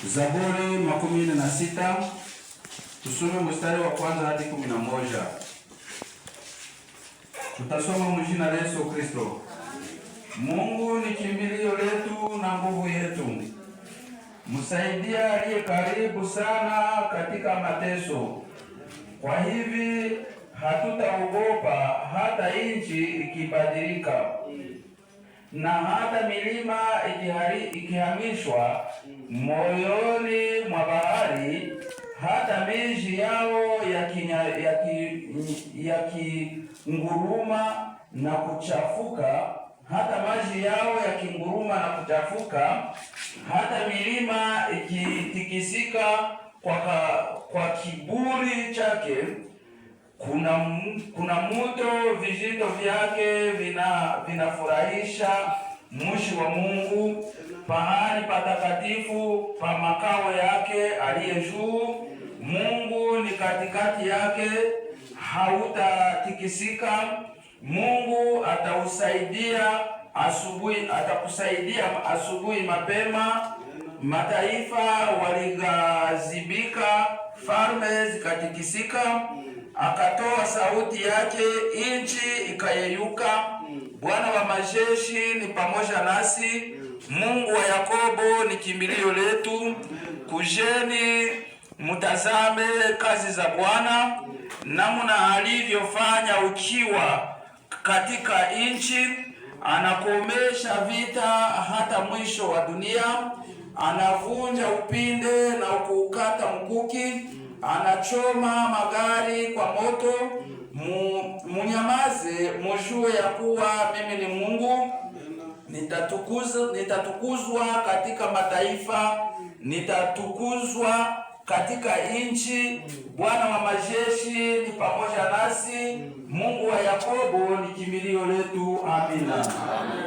Zaburi 46, tusome mstari wa kwanza hadi 11. Tutasoma mjina la Yesu Kristo. Mungu ni kimbilio letu na nguvu yetu, msaidia aliye karibu sana katika mateso. Kwa hivi hatutaogopa hata nchi ikibadilika, na hata milima ikihamishwa moyoni mwa bahari, hata miji yao yakinguruma na kuchafuka, hata maji yao yakinguruma na kuchafuka, hata milima ikitikisika kwa kiburi chake. Kuna mto, vijito vyake vinafurahisha mshi wa Mungu, pahali patakatifu pa makao yake aliye juu. Mungu ni katikati yake, hautatikisika. Mungu atakusaidia asubuhi mapema. Mataifa waligazibika, falme zikatikisika. Akatoa sauti yake, nchi ikayeyuka. Bwana wa majeshi ni pamoja nasi, Mungu wa Yakobo ni kimbilio letu. Kujeni mutazame kazi za Bwana, namna alivyofanya ukiwa katika nchi. Anakomesha vita hata mwisho wa dunia, anavunja upinde na kuukata mkuki, anachoma magari kwa moto. Munyamaze, mujue ya kuwa mimi ni Mungu. Nitatukuzwa katika mataifa, nitatukuzwa katika nchi. Bwana wa majeshi ni pamoja nasi, Mungu wa Yakobo ni kimbilio letu. Amina.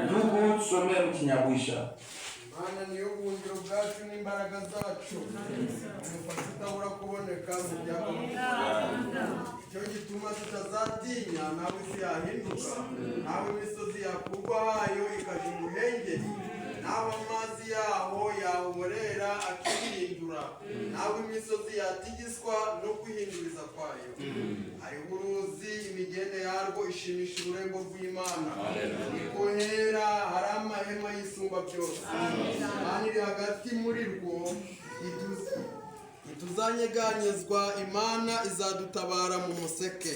Ndugu, tusomee mkinyabwisha. Mana niyo buhungiro bwacu n'imbaraga zacu, umufasha utabura kuboneka mu byago. Icyo gituma tutazatinya nawe isi yahinduka, nawe imisozi yakurwa hayo ikaja umuhengeri, nawe amazi yaho yahorera akihindura, nawe imisozi yatigiswa no kwihinduriza kwayo. Hariho uruzi, imigende yarwo ishimisha ururembo rw'Imana. Ikohera hari amahema y'isumba byose. Imana iri hagati muri rwo, ntituzanyeganyezwa. Imana izadutabara mu museke.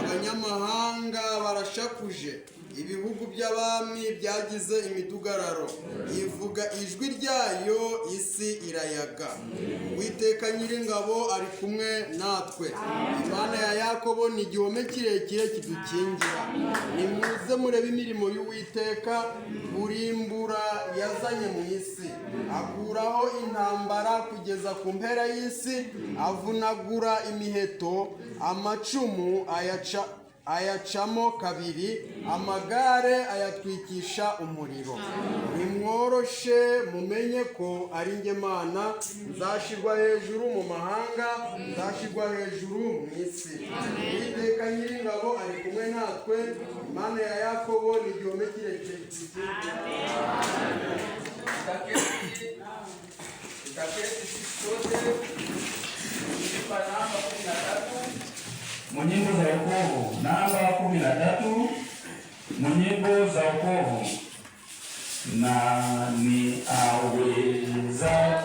Abanyamahanga barashakuje, ibihugu by'abami byagize imidugararo. Ivuga ijwi ryayo, isi irayaga. Uwiteka Nyiringabo ari kumwe natwe. Imana ya Yakobo ni igihome kirekire kidukingira. Nimuze murebe imirimo y'Uwiteka, kurimbura yazanye mu isi. Akuraho intambara kugeza ku mpera y'isi, avunagura imiheto, amacumu ayacamo kabiri, amagare ayatwikisha umuriro. Nimworoshe mumenye ko ari njye Mana, nzashirwa hejuru mu mahanga, nzashirwa hejuru mu isi. Uwiteka Nyiringabo ari kumwe natwe. Imana ya Yakobo ni igihome kirekire. Nyimbo za wokovu namba 13. Nyimbo za wokovu. Nani aweza